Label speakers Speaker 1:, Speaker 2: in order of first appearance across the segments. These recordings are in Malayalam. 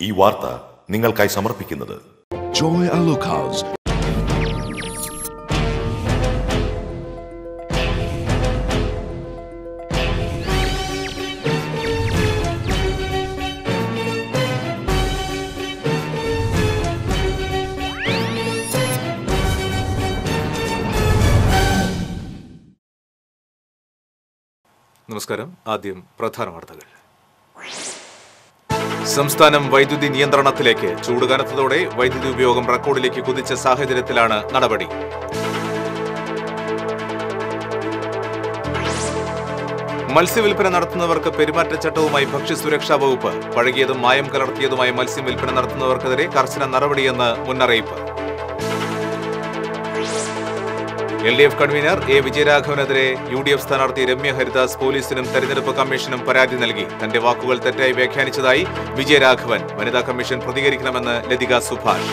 Speaker 1: ഈ വാർത്ത നിങ്ങൾക്കായി സമർപ്പിക്കുന്നത്
Speaker 2: Joy Alucas.
Speaker 3: നമസ്കാരം. ആദ്യം പ്രധാന വാർത്തകൾ. സംസ്ഥാനം വൈദ്യുതി നിയന്ത്രണത്തിലേക്ക്. ചൂട് കനത്തതോടെ വൈദ്യുതി ഉപയോഗം റെക്കോർഡിലേക്ക് കുതിച്ച സാഹചര്യത്തിലാണ് നടപടി. മത്സ്യവില്പന നടത്തുന്നവർക്ക് പെരുമാറ്റച്ചട്ടവുമായി ഭക്ഷ്യസുരക്ഷാ വകുപ്പ്. പഴകിയതും മായം കലർത്തിയതുമായ മത്സ്യം വിൽപ്പന നടത്തുന്നവർക്കെതിരെ കർശന നടപടിയെന്ന് മുന്നറിയിപ്പ്. LDF convener A. വിജയരാഘവനെതിരെ UDF സ്ഥാനാർത്ഥി രമ്യ ഹരിദാസ് പോലീസിനും തെരഞ്ഞെടുപ്പ് കമ്മീഷനും പരാതി നൽകി. തന്റെ വാക്കുകൾ തെറ്റായി വ്യാഖ്യാനിച്ചതായി വിജയരാഘവൻ. വനിതാ കമ്മീഷൻ പ്രതികരിക്കണമെന്ന് ലതിക സുഭാഷ്.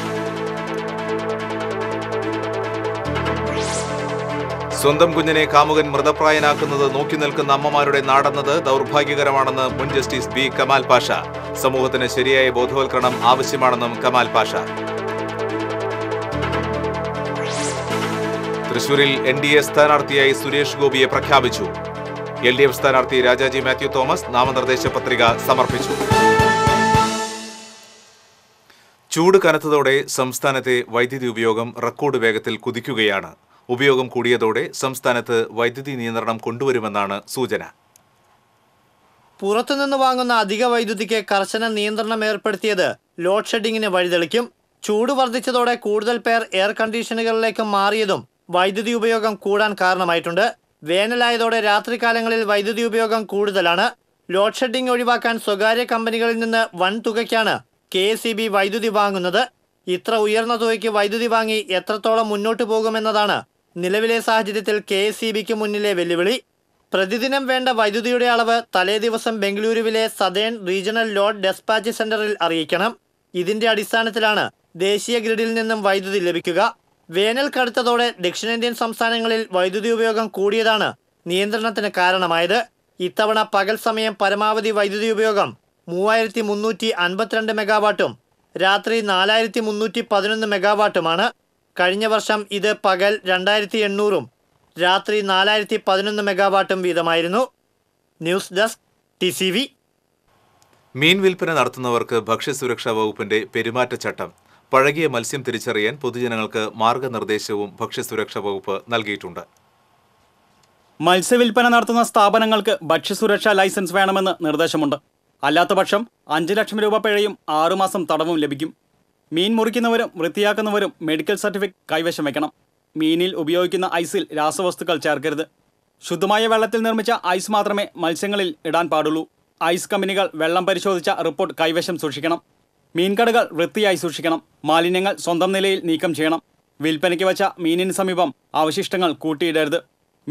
Speaker 3: സ്വന്തം കുഞ്ഞിനെ കാമുകൻ മൃതപ്രായനാക്കുന്നത് നോക്കി നിൽക്കുന്ന അമ്മമാരുടെ നാടെന്നത് ദൗർഭാഗ്യകരമാണെന്ന് മുൻ ജസ്റ്റിസ് B. കമാൽ പാഷ. സമൂഹത്തിന് ശരിയായ ബോധവൽക്കരണം ആവശ്യമാണെന്നും കമാൽ പാഷ. തൃശൂരിൽ NDA സ്ഥാനാർത്ഥിയായി സുരേഷ് ഗോപിയെ പ്രഖ്യാപിച്ചു. LDF സ്ഥാനാർത്ഥി രാജാജി മാത്യു തോമസ് നാമനിർദ്ദേശ പത്രിക സമർപ്പിച്ചു. ചൂട് കനത്തതോടെ സംസ്ഥാനത്തെ വൈദ്യുതി ഉപയോഗം റെക്കോർഡ് വേഗത്തിൽ കുതിക്കുകയാണ്. ഉപയോഗം കൂടിയതോടെ സംസ്ഥാനത്ത് വൈദ്യുതി നിയന്ത്രണം കൊണ്ടുവരുമെന്നാണ് സൂചന.
Speaker 4: പുറത്തുനിന്ന് വാങ്ങുന്ന അധിക വൈദ്യുതിക്ക് കർശന നിയന്ത്രണം ഏർപ്പെടുത്തിയത് ലോഡ് ഷെഡിങ്ങിന് വഴിതെളിക്കും. ചൂട് വർദ്ധിച്ചതോടെ കൂടുതൽ പേർ എയർ കണ്ടീഷനുകളിലേക്ക് മാറിയതും വൈദ്യുതി ഉപയോഗം കൂടാൻ കാരണമായിട്ടുണ്ട്. വേനലായതോടെ രാത്രികാലങ്ങളിൽ വൈദ്യുതി ഉപയോഗം കൂടുതലാണ്. ലോഡ് ഷെഡിംഗ് ഒഴിവാക്കാൻ സ്വകാര്യ കമ്പനികളിൽ നിന്ന് വൻ തുകയ്ക്കാണ് KSEB വൈദ്യുതി വാങ്ങുന്നത്. ഇത്ര ഉയർന്ന തുകയ്ക്ക് വൈദ്യുതി വാങ്ങി എത്രത്തോളം മുന്നോട്ട് പോകുമെന്നതാണ് നിലവിലെ സാഹചര്യത്തിൽ KSEBക്ക് മുന്നിലെ വെല്ലുവിളി. പ്രതിദിനം വേണ്ട വൈദ്യുതിയുടെ അളവ് തലേദിവസം ബംഗളൂരുവിലെ സദേൺ റീജിയണൽ ലോഡ് ഡെസ്പാച്ച് സെന്ററിൽ അറിയിക്കണം. ഇതിന്റെ അടിസ്ഥാനത്തിലാണ് ദേശീയ ഗ്രിഡിൽ നിന്നും വൈദ്യുതി ലഭിക്കുക. വേനൽ കടുത്തതോടെ ദക്ഷിണേന്ത്യൻ സംസ്ഥാനങ്ങളിൽ വൈദ്യുതി ഉപയോഗം കൂടിയതാണ് നിയന്ത്രണത്തിന് കാരണമായത്. ഇത്തവണ പകൽ സമയം പരമാവധി വൈദ്യുതി ഉപയോഗം 3352 മെഗാവാട്ടും രാത്രി 4311 മെഗാവാട്ടുമാണ്. കഴിഞ്ഞ വർഷം ഇത് പകൽ 2800 രാത്രി 4011 മെഗാവാട്ടും വീതമായിരുന്നു. News desk TCV.
Speaker 3: മീൻ വിൽപ്പന നടത്തുന്നവർക്ക് ഭക്ഷ്യസുരക്ഷാ വകുപ്പിന്റെ പെരുമാറ്റച്ചട്ടം. പഴകിയ മത്സ്യം തിരിച്ചറിയാൻ പൊതുജനങ്ങൾക്ക് മാർഗനിർദ്ദേശവും ഭക്ഷ്യസുരക്ഷാ വകുപ്പ് നൽകിയിട്ടുണ്ട്.
Speaker 5: മത്സ്യവില്പന നടത്തുന്ന സ്ഥാപനങ്ങൾക്ക് ഭക്ഷ്യസുരക്ഷാ ലൈസൻസ് വേണമെന്ന് നിർദ്ദേശമുണ്ട്. അല്ലാത്തപക്ഷം 5 ലക്ഷം രൂപ പിഴയും 6 മാസം തടവും ലഭിക്കും. മീൻ മുറിക്കുന്നവരും വൃത്തിയാക്കുന്നവരും മെഡിക്കൽ സർട്ടിഫിക്കറ്റ് കൈവശം വയ്ക്കണം. മീനിൽ ഉപയോഗിക്കുന്ന ഐസിൽ രാസവസ്തുക്കൾ ചേർക്കരുത്. ശുദ്ധമായ വെള്ളത്തിൽ നിർമ്മിച്ച ഐസ് മാത്രമേ മത്സ്യങ്ങളിൽ ഇടാൻ പാടുള്ളൂ. ഐസ് കമ്പനികൾ വെള്ളം പരിശോധിച്ച റിപ്പോർട്ട് കൈവശം സൂക്ഷിക്കണം. മീൻകടകൾ വൃത്തിയായി സൂക്ഷിക്കണം. മാലിന്യങ്ങൾ സ്വന്തം നിലയിൽ നീക്കം ചെയ്യണം. വിൽപ്പനയ്ക്ക് വച്ച മീനിന് സമീപം അവശിഷ്ടങ്ങൾ കൂട്ടിയിടരുത്.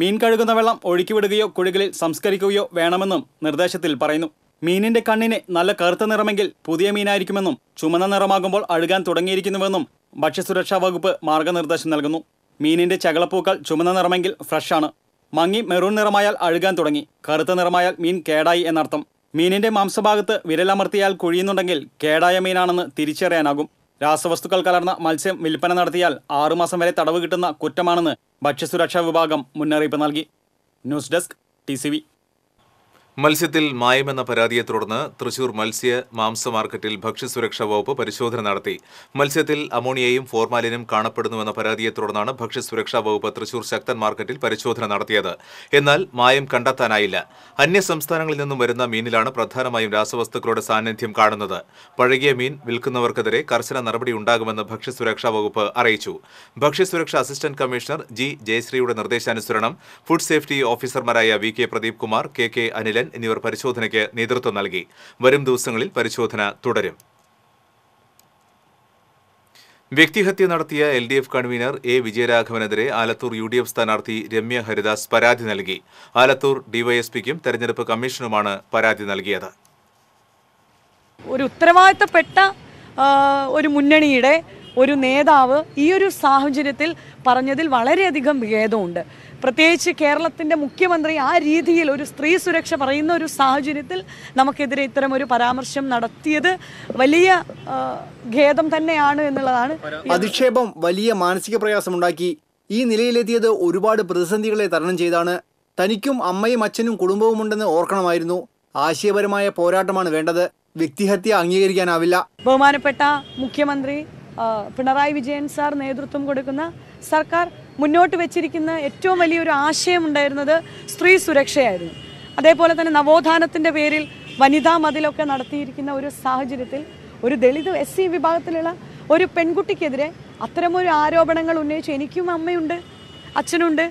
Speaker 5: മീൻ കഴുകുന്ന വെള്ളം ഒഴുക്കിവിടുകയോ കുഴികളിൽ സംസ്കരിക്കുകയോ വേണമെന്നും നിർദ്ദേശത്തിൽ പറയുന്നു. മീനിന്റെ കണ്ണിന് നല്ല കറുത്ത നിറമെങ്കിൽ പുതിയ മീനായിരിക്കുമെന്നും ചുമന്ന നിറമാകുമ്പോൾ അഴുകാൻ തുടങ്ങിയിരിക്കുന്നുവെന്നും ഭക്ഷ്യസുരക്ഷാ വകുപ്പ് മാർഗനിർദ്ദേശം നൽകുന്നു. മീനിന്റെ ചകളപ്പൂക്കൾ ചുമന്ന നിറമെങ്കിൽ ഫ്രഷാണ്. മങ്ങി മെറൂൺ നിറമായാൽ അഴുകാൻ തുടങ്ങി. കറുത്ത നിറമായാൽ മീൻ കേടായി എന്നർത്ഥം. മീനിന്റെ മാംസഭാഗത്ത് വിരലമർത്തിയാൽ കുഴിയുന്നുണ്ടെങ്കിൽ കേടായ മീനാണെന്ന് തിരിച്ചറിയാനാകും. രാസവസ്തുക്കൾ കലർന്ന മത്സ്യം വിൽപ്പന നടത്തിയാൽ 6 മാസം വരെ തടവ് കിട്ടുന്ന കുറ്റമാണെന്ന് ഭക്ഷ്യസുരക്ഷാ വിഭാഗം മുന്നറിയിപ്പ് നൽകി. News desk TCV.
Speaker 3: മത്സ്യത്തിൽ മായമെന്ന പരാതിയെ തുടർന്ന് തൃശൂർ മത്സ്യ മാംസ മാർക്കറ്റിൽ ഭക്ഷ്യസുരക്ഷാ വകുപ്പ് പരിശോധന നടത്തി. മത്സ്യത്തിൽ അമോണിയയും ഫോർമാലിനും കാണപ്പെടുന്നുവെന്ന പരാതിയെ തുടർന്നാണ് ഭക്ഷ്യസുരക്ഷാ വകുപ്പ് തൃശൂർ ശക്തൻ മാർക്കറ്റിൽ പരിശോധന നടത്തിയത്. എന്നാൽ മായം കണ്ടെത്താനായില്ല. അന്യ സംസ്ഥാനങ്ങളിൽ നിന്നും വരുന്ന മീനിലാണ് പ്രധാനമായും രാസവസ്തുക്കളുടെ സാന്നിധ്യം കാണുന്നത്. പഴകിയ മീൻ വിൽക്കുന്നവർക്കെതിരെ കർശന നടപടി ഉണ്ടാകുമെന്ന് ഭക്ഷ്യസുരക്ഷാ വകുപ്പ് അറിയിച്ചു. ഭക്ഷ്യസുരക്ഷാ അസിസ്റ്റന്റ് കമ്മീഷണർ G. ജയശ്രീയുടെ നിർദ്ദേശാനുസരണം ഫുഡ് സേഫ്റ്റി ഓഫീസർമാരായ VK പ്രദീപ് കുമാർ, KK അനിലൻ എന്നിവർ പരിശോധനയ്ക്ക് നേതൃത്വം നൽകി. വരും ദിവസങ്ങളിൽ പരിശോധന തുടരും. വ്യക്തിഹത്യ നടത്തിയ LDF കൺവീനർ A. വിജയരാഘവനെതിരെ ആലത്തൂർ UDF സ്ഥാനാർത്ഥി രമ്യ ഹരിദാസ് പരാതി നൽകി. ആലത്തൂർ DYSPക്കും തെരഞ്ഞെടുപ്പ് കമ്മീഷനുമാണ് പരാതി നൽകിയത്.
Speaker 6: ഒരു ഉത്തരവാദിത്തപ്പെട്ട ഒരു മുന്നണിയുടെ ഒരു നേതാവ് ഈ ഒരു സാഹചര്യത്തിൽ പറഞ്ഞതിൽ വളരെയധികം ഭേദമുണ്ട്. പ്രത്യേകിച്ച് കേരളത്തിൻ്റെ മുഖ്യമന്ത്രി ആ രീതിയിൽ ഒരു സ്ത്രീ സുരക്ഷ പറയുന്ന ഒരു സാഹചര്യത്തിൽ നമുക്കെതിരെ ഇത്തരം ഒരു പരാമർശം നടത്തിയത് വലിയ ഖേദം തന്നെയാണ് എന്നുള്ളതാണ്.
Speaker 7: അധിക്ഷേപം വലിയ മാനസിക പ്രയാസമുണ്ടാക്കി. ഈ നിലയിലെത്തിയത് ഒരുപാട് പ്രതിസന്ധികളെ തരണം ചെയ്താണ്. തനിക്കും അമ്മയും അച്ഛനും കുടുംബവുമുണ്ടെന്ന് ഓർക്കണമായിരുന്നു. ആശയപരമായ പോരാട്ടമാണ് വേണ്ടത്. വ്യക്തിഹത്യ അംഗീകരിക്കാനാവില്ല.
Speaker 6: ബഹുമാനപ്പെട്ട മുഖ്യമന്ത്രി പിണറായി വിജയൻ സാർ നേതൃത്വം കൊടുക്കുന്ന സർക്കാർ മുന്നോട്ട് വെച്ചിരിക്കുന്ന ഏറ്റവും വലിയൊരു ആശയമുണ്ടായിരുന്നത് സ്ത്രീ സുരക്ഷയായിരുന്നു. അതേപോലെ തന്നെ നവോത്ഥാനത്തിൻ്റെ പേരിൽ വനിതാ മതിലൊക്കെ നടത്തിയിരിക്കുന്ന ഒരു സാഹചര്യത്തിൽ ഒരു ദളിത് SC വിഭാഗത്തിലുള്ള ഒരു പെൺകുട്ടിക്കെതിരെ അത്തരമൊരു ആരോപണങ്ങൾ ഉന്നയിച്ച് എനിക്കും അമ്മയുണ്ട്, അച്ഛനുണ്ട്,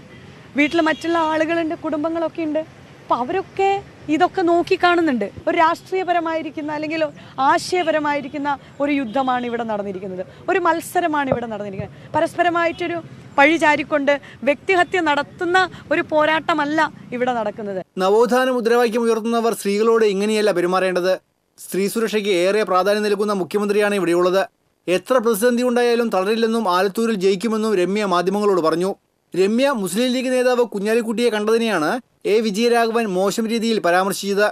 Speaker 6: വീട്ടിൽ മറ്റുള്ള ആളുകളുണ്ട്, കുടുംബങ്ങളൊക്കെ ഉണ്ട്. അപ്പോൾ അവരൊക്കെ ഇതൊക്കെ നോക്കിക്കാണുന്നുണ്ട്. ഒരു രാഷ്ട്രീയപരമായിരിക്കുന്ന അല്ലെങ്കിൽ ആശയപരമായിരിക്കുന്ന ഒരു യുദ്ധമാണ് ഇവിടെ നടന്നിരിക്കുന്നത്, ഒരു മത്സരമാണ് ഇവിടെ നടന്നിരിക്കുന്നത്. പരസ്പരമായിട്ടൊരു പഴിചാരിക്കൊണ്ട് വ്യക്തിഹത്യ നടത്തുന്ന ഒരു പോരാട്ടമല്ല ഇവിടെ നടക്കുന്നത്.
Speaker 7: നവോത്ഥാന മുദ്രാവാക്യം ഉയർത്തുന്നവർ സ്ത്രീകളോട് ഇങ്ങനെയല്ല പെരുമാറേണ്ടത്. സ്ത്രീ സുരക്ഷയ്ക്ക് ഏറെ പ്രാധാന്യം നൽകുന്ന മുഖ്യമന്ത്രിയാണ് ഇവിടെയുള്ളത്. എത്ര പ്രതിസന്ധി ഉണ്ടായാലും തളരില്ലെന്നും ആലത്തൂരിൽ ജയിക്കുമെന്നും രമ്യ മാധ്യമങ്ങളോട് പറഞ്ഞു. രമ്യ മുസ്ലിം ലീഗ് നേതാവ് കുഞ്ഞാലിക്കുട്ടിയെ കണ്ടതിനെയാണ് വിജയരാഘവൻ മോശം രീതിയിൽ പരാമർശിച്ചത്.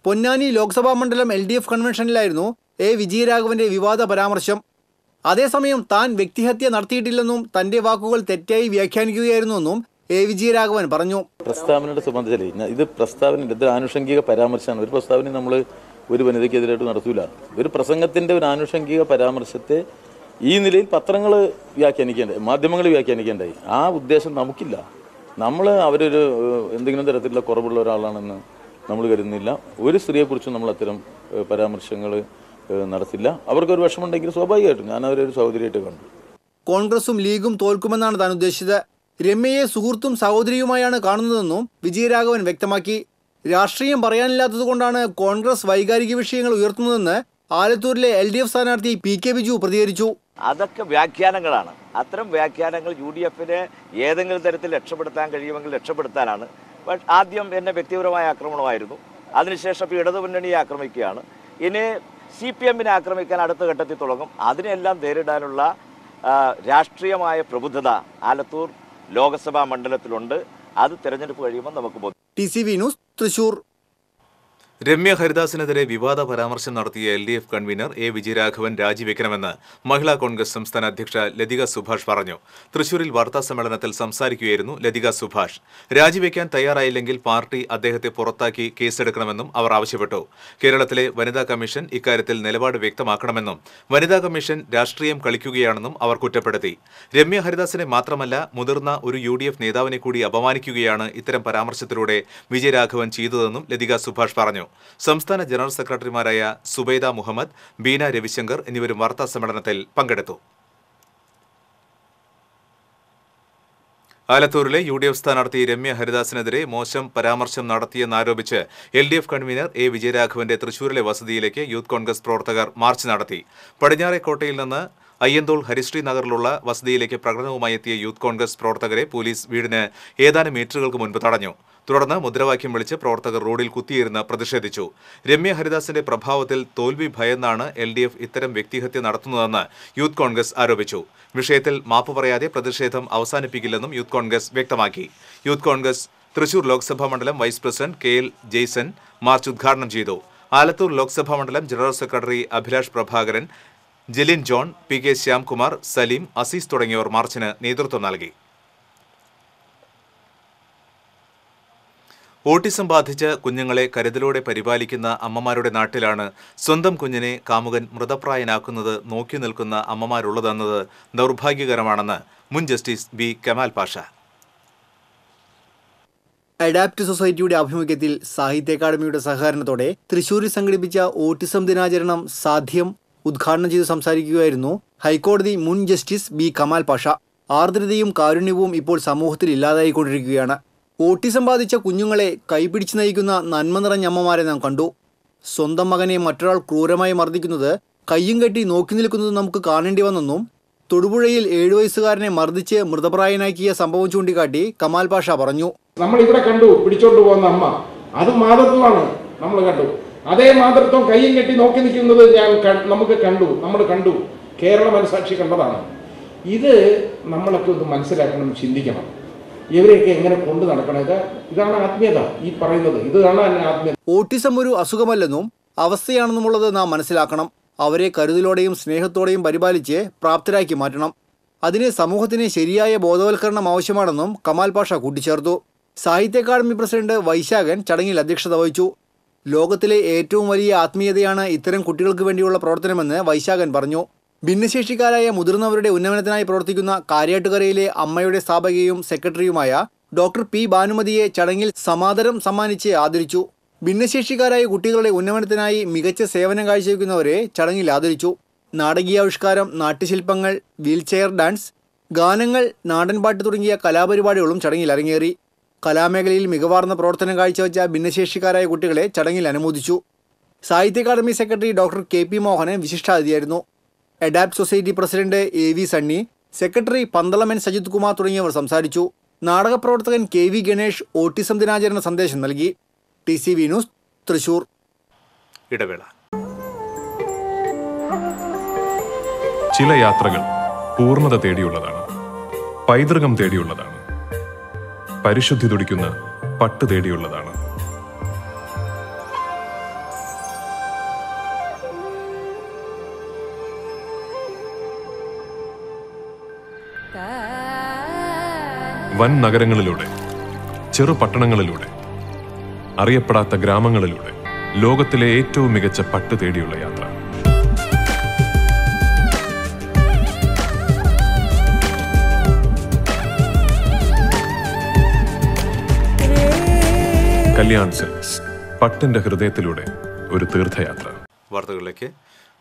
Speaker 7: പൊന്നാനി ലോക്സഭാ മണ്ഡലം LDF കൺവെൻഷനിലായിരുന്നു വിജയരാഘവന്റെ വിവാദ പരാമർശം. അതേസമയം താൻ വ്യക്തിഹത്യ നടത്തിയിട്ടില്ലെന്നും തന്റെ വാക്കുകൾ തെറ്റായി വ്യാഖ്യാനിക്കുകയായിരുന്നുവെന്നും വിജയരാഘവൻ പറഞ്ഞു.
Speaker 8: പ്രസ്താവനയുടെ സംബന്ധിച്ചാൽ ഇത് പ്രസ്താവന ആനുഷംഗിക പരാമർശമാണ്. ഒരു പ്രസ്താവന നമ്മൾ ഒരു വനിതയ്ക്കെതിരായിട്ട് നടത്തൂല. ഒരു പ്രസംഗത്തിന്റെ ഒരു ആനുഷംഗിക പരാമർശത്തെ ഈ നിലയിൽ പത്രങ്ങൾ വ്യാഖ്യാനിക്കേണ്ടായി, മാധ്യമങ്ങൾ വ്യാഖ്യാനിക്കേണ്ടായി. ആ ഉദ്ദേശം നമുക്കില്ല. നമ്മൾ അവരൊരു എന്തെങ്കിലും തരത്തിലുള്ള കുറവുള്ള ഒരാളാണെന്ന് നമ്മൾ കരുതുന്നില്ല. ഒരു സ്ത്രീയെക്കുറിച്ചും നമ്മൾ അത്തരം പരാമർശങ്ങൾ നടത്തില്ല. അവർക്കൊരു വിഷമമുണ്ടെങ്കിൽ സ്വാഭാവികമായിട്ടും ഞാൻ അവരൊരു സഹോദരിയായിട്ട് കണ്ടു.
Speaker 7: കോൺഗ്രസും ലീഗും തോൽക്കുമെന്നാണ് താൻ ഉദ്ദേശിച്ചത്. രമ്യയെ സുഹൃത്തും സഹോദരിയുമായാണ് കാണുന്നതെന്നും വിജയരാഘവൻ വ്യക്തമാക്കി. രാഷ്ട്രീയം പറയാനില്ലാത്തതുകൊണ്ടാണ് കോൺഗ്രസ് വൈകാരിക വിഷയങ്ങൾ ഉയർത്തുന്നതെന്ന് ആലത്തൂരിലെ LDF സ്ഥാനാർത്ഥി PK ബിജു പ്രതികരിച്ചു.
Speaker 9: അതൊക്കെ വ്യാഖ്യാനങ്ങളാണ്. അത്തരം വ്യാഖ്യാനങ്ങൾ UDFനെ ഏതെങ്കിലും തരത്തിൽ രക്ഷപ്പെടുത്താൻ കഴിയുമെങ്കിൽ രക്ഷപ്പെടുത്താനാണ്. ബട്ട് ആദ്യം എന്നെ വ്യക്തിപരമായ ആക്രമണമായിരുന്നു. അതിനുശേഷം ഇടതുമുന്നണിയെ ആക്രമിക്കുകയാണ്. ഇനി CPMനെ ആക്രമിക്കാൻ അടുത്ത ഘട്ടത്തിൽ തുടങ്ങും. അതിനെല്ലാം നേരിടാനുള്ള രാഷ്ട്രീയമായ പ്രബുദ്ധത ആലത്തൂർ ലോക്സഭാ മണ്ഡലത്തിലുണ്ട്. അത് തെരഞ്ഞെടുപ്പ് കഴിയുമ്പോൾ നമുക്ക് ബോധ്യം.
Speaker 7: TCV news, Thrissur.
Speaker 3: രമ്യ ഹരിദാസിനെതിരെ വിവാദ പരാമർശം നടത്തിയ LDF കൺവീനർ വിജയരാഘവൻ രാജിവെക്കണമെന്ന് മഹിളാ കോൺഗ്രസ് സംസ്ഥാന അധ്യക്ഷ ലതിക സുഭാഷ് പറഞ്ഞു. തൃശൂരിൽ വാർത്താസമ്മേളനത്തിൽ സംസാരിക്കുകയായിരുന്നു ലതിക സുഭാഷ്. രാജിവെക്കാൻ തയ്യാറായില്ലെങ്കിൽ പാർട്ടി അദ്ദേഹത്തെ പുറത്താക്കി കേസെടുക്കണമെന്നും അവർ ആവശ്യപ്പെട്ടു. കേരളത്തിലെ വനിതാ കമ്മീഷൻ ഇക്കാര്യത്തിൽ നിലപാട് വ്യക്തമാക്കണമെന്നും വനിതാ കമ്മീഷൻ രാഷ്ട്രീയം കളിക്കുകയാണെന്നും അവർ കുറ്റപ്പെടുത്തി. രമ്യ ഹരിദാസിനെ മാത്രമല്ല മുതിർന്ന ഒരു UDF നേതാവിനെ കൂടി അപമാനിക്കുകയാണ് ഇത്തരം പരാമർശത്തിലൂടെ വിജയരാഘവൻ ചെയ്തതെന്നും ലതിക സുഭാഷ് പറഞ്ഞു. സംസ്ഥാന ജനറൽ സെക്രട്ടറിമാരായ സുബൈദ മുഹമ്മദ്, ബീന രവിശങ്കർ എന്നിവരും വാർത്താ സമ്മേളനത്തിൽ പങ്കെടുത്തു. ആലത്തൂരിലെ UDF സ്ഥാനാർത്ഥി രമ്യ ഹരിദാസിനെതിരെ മോശം പരാമർശം നടത്തിയെന്നാരോപിച്ച് LDF കൺവീനർ വിജയരാഘവന്റെ തൃശൂരിലെ വസതിയിലേക്ക് യൂത്ത് കോൺഗ്രസ് പ്രവർത്തകർ മാർച്ച് നടത്തി. പടിഞ്ഞാറേക്കോട്ടയിൽ നിന്ന് അയ്യന്തോൾ ഹരിശ്രീ നഗറിലുള്ള വസതിയിലേക്ക് പ്രകടനവുമായി എത്തിയ യൂത്ത് കോൺഗ്രസ് പ്രവർത്തകരെ പോലീസ് വീടിന് ഏതാനും മീറ്ററുകൾക്ക് മുൻപ് തടഞ്ഞു. തുടർന്ന് മുദ്രാവാക്യം വിളിച്ച് പ്രവർത്തകർ റോഡിൽ കുത്തിയിരുന്ന് പ്രതിഷേധിച്ചു. രമ്യ ഹരിദാസിന്റെ പ്രഭാവത്തിൽ തോൽവി ഭയന്നാണ് LDF ഇത്തരം വ്യക്തിഹത്യ നടത്തുന്നതെന്ന് യൂത്ത് കോൺഗ്രസ് ആരോപിച്ചു. വിഷയത്തിൽ മാപ്പ് പറയാതെ പ്രതിഷേധം അവസാനിപ്പിക്കില്ലെന്നും യൂത്ത് കോൺഗ്രസ് വ്യക്തമാക്കി. യൂത്ത് കോൺഗ്രസ് തൃശൂർ ലോക്സഭാ മണ്ഡലം vice president KL Jaison march ഉദ്ഘാടനം ചെയ്തു. ആലത്തൂർ ലോക്സഭാ മണ്ഡലം general secretary Abhilash Prabhakaran, Jalin John, PK Shyamkumar, Saleem, Azeez തുടങ്ങിയവർ മാർച്ചിന് നേതൃത്വം നൽകി. ഓട്ടിസം ബാധിച്ച കുഞ്ഞുങ്ങളെ കരുതലോടെ പരിപാലിക്കുന്ന അമ്മമാരുടെ നാട്ടിലാണ് സ്വന്തം കുഞ്ഞിനെ കാമുകൻ മൃതപ്രായനാക്കുന്നത് നോക്കി നിൽക്കുന്ന അമ്മമാരുള്ളതെന്നത് ദൗർഭാഗ്യകരമാണെന്ന് മുൻ justice B. Kamal Pasha.
Speaker 7: Adapt സൊസൈറ്റിയുടെ ആഭിമുഖ്യത്തിൽ സാഹിത്യ അക്കാദമിയുടെ സഹകരണത്തോടെ തൃശൂരിൽ സംഘടിപ്പിച്ച ഓട്ടിസം ദിനാചരണം സാധ്യം ഉദ്ഘാടനം ചെയ്ത് സംസാരിക്കുകയായിരുന്നു ഹൈക്കോടതി മുൻ ജസ്റ്റിസ് B. കമാൽ പാഷ. ആർദ്രതയും കാരുണ്യവും ഇപ്പോൾ സമൂഹത്തിൽ ഇല്ലാതായിക്കൊണ്ടിരിക്കുകയാണ്. ഓട്ടിസം ബാധിച്ച കുഞ്ഞുങ്ങളെ കൈപിടിച്ച് നയിക്കുന്ന നന്മ നിറഞ്ഞ അമ്മമാരെ നാം കണ്ടു. സ്വന്തം മകനെ മറ്റൊരാൾ ക്രൂരമായി മർദ്ദിക്കുന്നത്, കയ്യും കെട്ടി നോക്കി നിൽക്കുന്നത് നമുക്ക് കാണേണ്ടി വന്നെന്നും തൊടുപുഴയിൽ 7 വയസ്സുകാരനെ മർദ്ദിച്ച് മൃതപ്രായനാക്കിയ സംഭവം ചൂണ്ടിക്കാട്ടി കമാൽ പാഷ പറഞ്ഞു.
Speaker 10: നമ്മൾ ഇവിടെ കണ്ടു പിടിച്ചോണ്ട് പോകുന്ന അമ്മ, അത് മാതൃത്വമാണ്. നമ്മൾ കണ്ടു അതേ മാതൃത്വം കയ്യും കെട്ടി നോക്കി നിൽക്കുന്നത് നമ്മൾ കണ്ടു. കേരള മനസാക്ഷി കണ്ടതാണ്. ഇത് നമ്മളൊക്കെ ഒന്ന് മനസ്സിലാക്കണം, ചിന്തിക്കണം. ഇവരെയൊക്കെ എങ്ങനെ കൊണ്ടു നടക്കണം? ഇതാണ് ആത്മീയത ഈ പറയുന്നത്. ഇതാണ് ആത്മീയത.
Speaker 7: ഓട്ടിസം ഒരു അസുഖമല്ലെന്നും അവസ്ഥയാണെന്നുമുള്ളത് നാം മനസ്സിലാക്കണം. അവരെ കരുതലോടെയും സ്നേഹത്തോടെയും പരിപാലിച്ച് പ്രാപ്തരാക്കി മാറ്റണം. അതിന് സമൂഹത്തിന് ശരിയായ ബോധവൽക്കരണം ആവശ്യമാണെന്നും കമാൽ പാഷ കൂട്ടിച്ചേർത്തു. സാഹിത്യ അക്കാദമി പ്രസിഡന്റ് വൈശാഖൻ ചടങ്ങിൽ അധ്യക്ഷത വഹിച്ചു. ലോകത്തിലെ ഏറ്റവും വലിയ ആത്മീയതയാണ് ഇത്തരം കുട്ടികൾക്ക് വേണ്ടിയുള്ള പ്രവർത്തനമെന്ന് വൈശാഖൻ പറഞ്ഞു. ഭിന്നശേഷിക്കാരായ മുതിർന്നവരുടെ ഉന്നമനത്തിനായി പ്രവർത്തിക്കുന്ന കാര്യാട്ടുകരയിലെ അമ്മയുടെ സ്ഥാപകയും സെക്രട്ടറിയുമായ ഡോക്ടർ പി ഭാനുമതിയെ ചടങ്ങിൽ സമാദരം സമ്മാനിച്ച് ആദരിച്ചു. ഭിന്നശേഷിക്കാരായ കുട്ടികളുടെ ഉന്നമനത്തിനായി മികച്ച സേവനം കാഴ്ചവെക്കുന്നവരെ ചടങ്ങിൽ ആദരിച്ചു. നാടകീയാവിഷ്കാരം, നാട്യശില്പങ്ങൾ, വീൽചെയർ ഡാൻസ്, ഗാനങ്ങൾ, നാടൻപാട്ട് തുടങ്ങിയ കലാപരിപാടികളും ചടങ്ങിൽ അരങ്ങേറി. കലാമേഖലയിൽ മികവാർന്ന പ്രവർത്തനം കാഴ്ചവെച്ച ഭിന്നശേഷിക്കാരായ കുട്ടികളെ ചടങ്ങിൽ അനുമോദിച്ചു. Sahitya Akademi secretary doctor K P Mohanan വിശിഷ്ടാതിഥിയായിരുന്നു. Adapt society president A V Sunny, secretary Pandalam N Sajith Kumar തുടങ്ങിയവർ സംസാരിച്ചു. നാടകപ്രവർത്തകൻ കെ വി ഗണേഷ് ഓട്ടിസം ദിനാചരണ സന്ദേശം നൽകി. TCV news, Thrissur.
Speaker 3: ഇടവേള.
Speaker 11: ചില യാത്രകൾ പൂർണ്ണത തേടിയുള്ളതാണ്, പൈതൃകം തേടിയുള്ളതാണ്, പരിശുദ്ധി തുടിക്കുന്ന പട്ട് തേടിയുള്ളതാണ്. വൻ നഗരങ്ങളിലൂടെ, ചെറു പട്ടണങ്ങളിലൂടെ, അറിയപ്പെടാത്ത ഗ്രാമങ്ങളിലൂടെ ലോകത്തിലെ ഏറ്റവും മികച്ച പട്ട് തേടിയുള്ള യാത്ര. കല്യാൺ സിൽക്സ്, പട്ടിന്റെ ഹൃദയത്തിലൂടെ ഒരു തീർത്ഥയാത്ര.
Speaker 3: വാർത്തകളിലേക്ക്.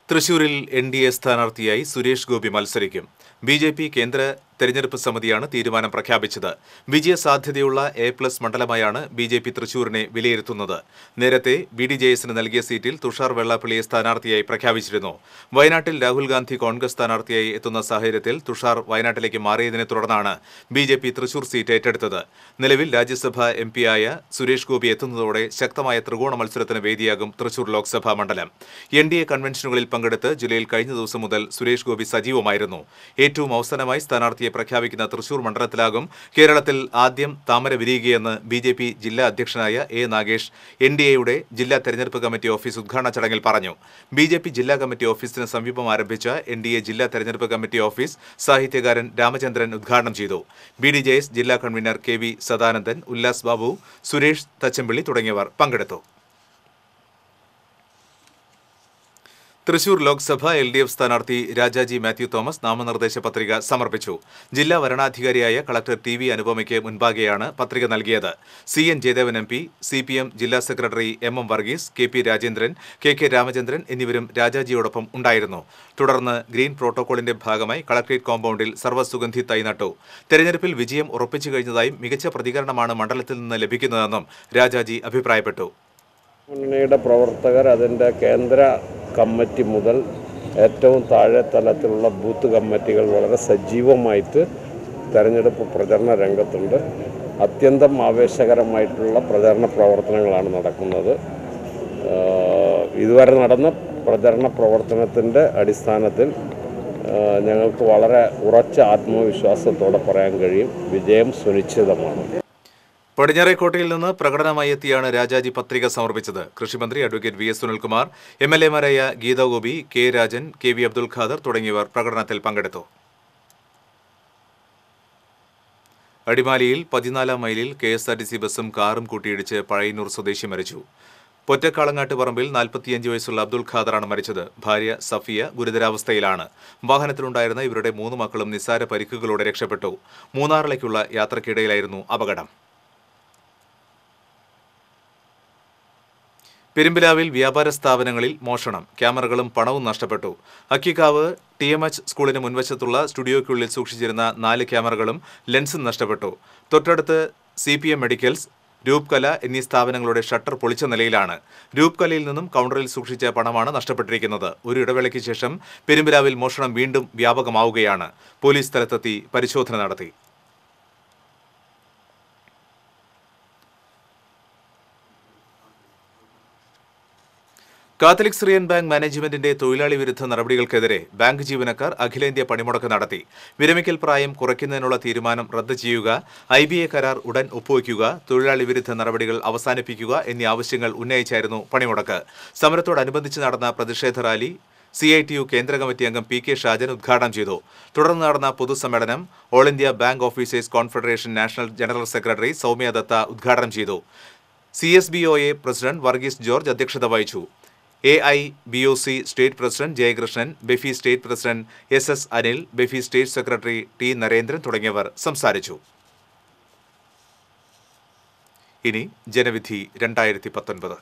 Speaker 3: തൃശൂരിൽ NDA സ്ഥാനാർത്ഥിയായി സുരേഷ് ഗോപി മത്സരിക്കും. BJP കേന്ദ്ര തെരഞ്ഞെടുപ്പ് സമിതിയാണ് തീരുമാനം പ്രഖ്യാപിച്ചത്. വിജയസാധ്യതയുള്ള A+ മണ്ഡലമായാണ് BJP തൃശൂരിനെ വിലയിരുത്തുന്നത്. നേരത്തെ BDJSന് നൽകിയ സീറ്റിൽ തുഷാർ വെള്ളാപ്പള്ളിയെ സ്ഥാനാർത്ഥിയായി പ്രഖ്യാപിച്ചിരുന്നു. വയനാട്ടിൽ രാഹുൽ ഗാന്ധി കോൺഗ്രസ് സ്ഥാനാർത്ഥിയായി എത്തുന്ന സാഹചര്യത്തിൽ തുഷാർ വയനാട്ടിലേക്ക് മാറിയതിനെ തുടർന്നാണ് BJP തൃശൂർ സീറ്റ് ഏറ്റെടുത്തത്. നിലവിൽ രാജ്യസഭാ MP ആയ സുരേഷ് ഗോപി എത്തുന്നതോടെ ശക്തമായ ത്രികോണ മത്സരത്തിന് വേദിയാകും തൃശൂർ ലോക്സഭാ മണ്ഡലം. NDA കൺവെൻഷനുകളിൽ പങ്കെടുത്ത് ജില്ലയിൽ കഴിഞ്ഞ ദിവസം മുതൽ സുരേഷ് ഗോപി സജീവമായിരുന്നു. ഏറ്റവും അവസാനമായി സ്ഥാനാർത്ഥിയെ പ്രഖ്യാപിക്കുന്ന തൃശൂർ മണ്ഡലത്തിലാകും കേരളത്തിൽ ആദ്യം താമര വിരിയുകയെന്ന് BJP ജില്ലാ അധ്യക്ഷനായ A. നാഗേഷ് NDAയുടെ ജില്ലാ തെരഞ്ഞെടുപ്പ് കമ്മിറ്റി ഓഫീസ് ഉദ്ഘാടന ചടങ്ങിൽ പറഞ്ഞു. BJP ജില്ലാ കമ്മിറ്റി ഓഫീസിന് സമീപം ആരംഭിച്ച NDA ജില്ലാ തെരഞ്ഞെടുപ്പ് കമ്മിറ്റി ഓഫീസ് സാഹിത്യകാരൻ രാമചന്ദ്രൻ ഉദ്ഘാടനം ചെയ്തു. BDJS ജില്ലാ കൺവീനർ KV സദാനന്ദൻ, ഉല്ലാസ് ബാബു, സുരേഷ് തച്ചമ്പിള്ളി തുടങ്ങിയവർ പങ്കെടുത്തു. തൃശൂർ ലോക്സഭ LDF സ്ഥാനാർത്ഥി രാജാജി മാത്യു തോമസ് നാമനിർദ്ദേശ പത്രിക സമർപ്പിച്ചു. ജില്ലാ വരണാധികാരിയായ കളക്ടർ TV അനുപമയ്ക്ക് മുൻപാകെയാണ് പത്രിക നൽകിയത്. CN ജയദേവൻ MP, CPM ജില്ലാ secretary MM Varghese, KP Rajendran, KK Ramachandran എന്നിവരും രാജാജിയോടൊപ്പം ഉണ്ടായിരുന്നു. തുടർന്ന് ഗ്രീൻ പ്രോട്ടോകോളിന്റെ ഭാഗമായി കളക്ടറേറ്റ് കോമ്പൗണ്ടിൽ സർവ്വസുഗന്ധി തൈ നട്ടു. തെരഞ്ഞെടുപ്പിൽ വിജയം ഉറപ്പിച്ചു കഴിഞ്ഞതായും മികച്ച പ്രതികരണമാണ് മണ്ഡലത്തിൽ നിന്ന് ലഭിക്കുന്നതെന്നും രാജാജി അഭിപ്രായപ്പെട്ടു.
Speaker 12: മുന്നണിയുടെ പ്രവർത്തകർ അതിൻ്റെ കേന്ദ്ര കമ്മിറ്റി മുതൽ ഏറ്റവും താഴെ തലത്തിലുള്ള ബൂത്ത് കമ്മിറ്റികൾ വളരെ സജീവമായിട്ട് തെരഞ്ഞെടുപ്പ് പ്രചരണ രംഗത്തുണ്ട്. അത്യന്തം ആവേശകരമായിട്ടുള്ള പ്രചരണ പ്രവർത്തനങ്ങളാണ് നടക്കുന്നത്. ഇതുവരെ നടന്ന പ്രചരണ പ്രവർത്തനത്തിൻ്റെ അടിസ്ഥാനത്തിൽ ഞങ്ങൾക്ക് വളരെ ഉറച്ച ആത്മവിശ്വാസത്തോടെ പറയാൻ കഴിയും, വിജയം സുനിശ്ചിതമാണ്.
Speaker 3: പടിഞ്ഞാറേക്കോട്ടയിൽ നിന്ന് പ്രകടനമായി എത്തിയാണ് രാജാജി പത്രിക സമർപ്പിച്ചത്. കൃഷിമന്ത്രി അഡ്വക്കേറ്റ് VS സുനിൽകുമാർ, MLA-മാരായ ഗീതാ ഗോപി, K. രാജൻ, KV അബ്ദുൽ ഖാദർ തുടങ്ങിയവർ പ്രകടനത്തിൽ പങ്കെടുത്തു. അടിമാലിയിൽ 14-ാം മൈലിൽ KSRTC ബസും കാറും കൂട്ടിയിടിച്ച് പഴയന്നൂർ സ്വദേശി മരിച്ചു. പൊറ്റക്കാളങ്ങാട്ട് പറമ്പിൽ 45 വയസ്സുള്ള അബ്ദുൽ ഖാദറാണ് മരിച്ചത്. ഭാര്യ സഫിയ ഗുരുതരാവസ്ഥയിലാണ്. വാഹനത്തിലുണ്ടായിരുന്ന ഇവരുടെ 3 മക്കളും നിസ്സാര പരിക്കുകളോടെ രക്ഷപ്പെട്ടു. മൂന്നാറിലേക്കുള്ള യാത്രക്കിടയിലായിരുന്നു അപകടം. പെരുമ്പിലാവിൽ വ്യാപാര സ്ഥാപനങ്ങളിൽ മോഷണം, ക്യാമറകളും പണവും നഷ്ടപ്പെട്ടു. അക്കിക്കാവ് TMH സ്കൂളിന് മുൻവശത്തുള്ള സ്റ്റുഡിയോയ്ക്കുള്ളിൽ സൂക്ഷിച്ചിരുന്ന 4 ക്യാമറകളും ലെൻസും നഷ്ടപ്പെട്ടു. തൊട്ടടുത്ത് CPM മെഡിക്കൽസ്, രൂപ്കല എന്നീ സ്ഥാപനങ്ങളുടെ ഷട്ടർ പൊളിച്ച നിലയിലാണ്. രൂപ്കലയിൽ നിന്നും കൗണ്ടറിൽ സൂക്ഷിച്ച പണമാണ് നഷ്ടപ്പെട്ടിരിക്കുന്നത്. ഒരു ഇടവേളയ്ക്ക് ശേഷം പെരുമ്പിലാവിൽ മോഷണം വീണ്ടും വ്യാപകമാവുകയാണ്. പോലീസ് സ്ഥലത്തെത്തി പരിശോധന നടത്തി. കാത്തലിക് സിറിയൻ ബാങ്ക് മാനേജ്മെന്റിന്റെ തൊഴിലാളി വിരുദ്ധ നടപടികൾക്കെതിരെ ബാങ്ക് ജീവനക്കാർ അഖിലേന്ത്യാ പണിമുടക്ക് നടത്തി. വിരമിക്കൽ പ്രായം കുറയ്ക്കുന്നതിനുള്ള തീരുമാനം റദ്ദ് ചെയ്യുക, IBA കരാർ ഉടൻ ഒപ്പുവയ്ക്കുക, തൊഴിലാളി വിരുദ്ധ നടപടികൾ അവസാനിപ്പിക്കുക എന്നീ ആവശ്യങ്ങൾ ഉന്നയിച്ചായിരുന്നു പണിമുടക്ക്. സമരത്തോടനുബന്ധിച്ച് നടന്ന പ്രതിഷേധ റാലി CITU കേന്ദ്ര കമ്മിറ്റി അംഗം PK ഷാജൻ ഉദ്ഘാടനം ചെയ്തു. തുടർന്ന് നടന്ന പൊതുസമ്മേളനം all India bank officers confederation national general secretary Saumya Datta ഉദ്ഘാടനം ചെയ്തു. CSBOA പ്രസിഡന്റ് വർഗീസ് ജോർജ് അധ്യക്ഷത വഹിച്ചു. AIBOC state president Jayakrishnan, BEFI state president SS Anil, BEFI state secretary T Narendran തുടങ്ങിയവർ സംസാരിച്ചു. ഇനി ജനവിധി 2019.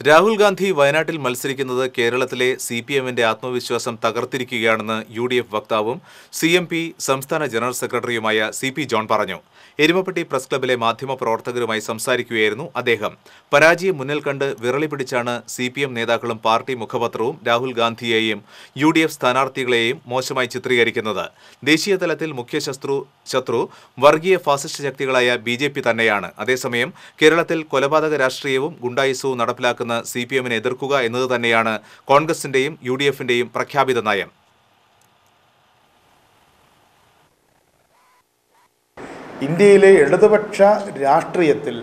Speaker 3: രാഹുൽ ഗാന്ധി വയനാട്ടിൽ മത്സരിക്കുന്നത് കേരളത്തിലെ CPMന്റെ ആത്മവിശ്വാസം തകർത്തിരിക്കുകയാണെന്ന് UDF വക്താവും CMP സംസ്ഥാന ജനറൽ സെക്രട്ടറിയുമായ CP ജോൺ പറഞ്ഞു. എരുമപ്പെട്ടി പ്രസ് ക്ലബിലെ മാധ്യമപ്രവർത്തകരുമായി സംസാരിക്കുകയായിരുന്നു അദ്ദേഹം. പരാജയം മുന്നിൽ കണ്ട് വിറളി പിടിച്ചാണ് CPM നേതാക്കളും പാർട്ടി മുഖപത്രവും രാഹുൽ ഗാന്ധിയെയും UDF സ്ഥാനാർത്ഥികളെയും മോശമായി ചിത്രീകരിക്കുന്നത്. ദേശീയ തലത്തിൽ മുഖ്യ ശത്രു വർഗീയ ഫാസിസ്റ്റ് ശക്തികളായ BJP തന്നെയാണ്. അതേസമയം കേരളത്തിൽ കൊലപാതക രാഷ്ട്രീയവും ഗുണ്ടായിസവും നടപ്പിലാക്കുന്ന CPMനെ എതിർക്കുക എന്നത് തന്നെയാണ് കോൺഗ്രസിന്റെയും UDFന്റെയും പ്രഖ്യാപിത നയം.
Speaker 13: ഇന്ത്യയിലെ ഇടതുപക്ഷ രാഷ്ട്രീയത്തിൽ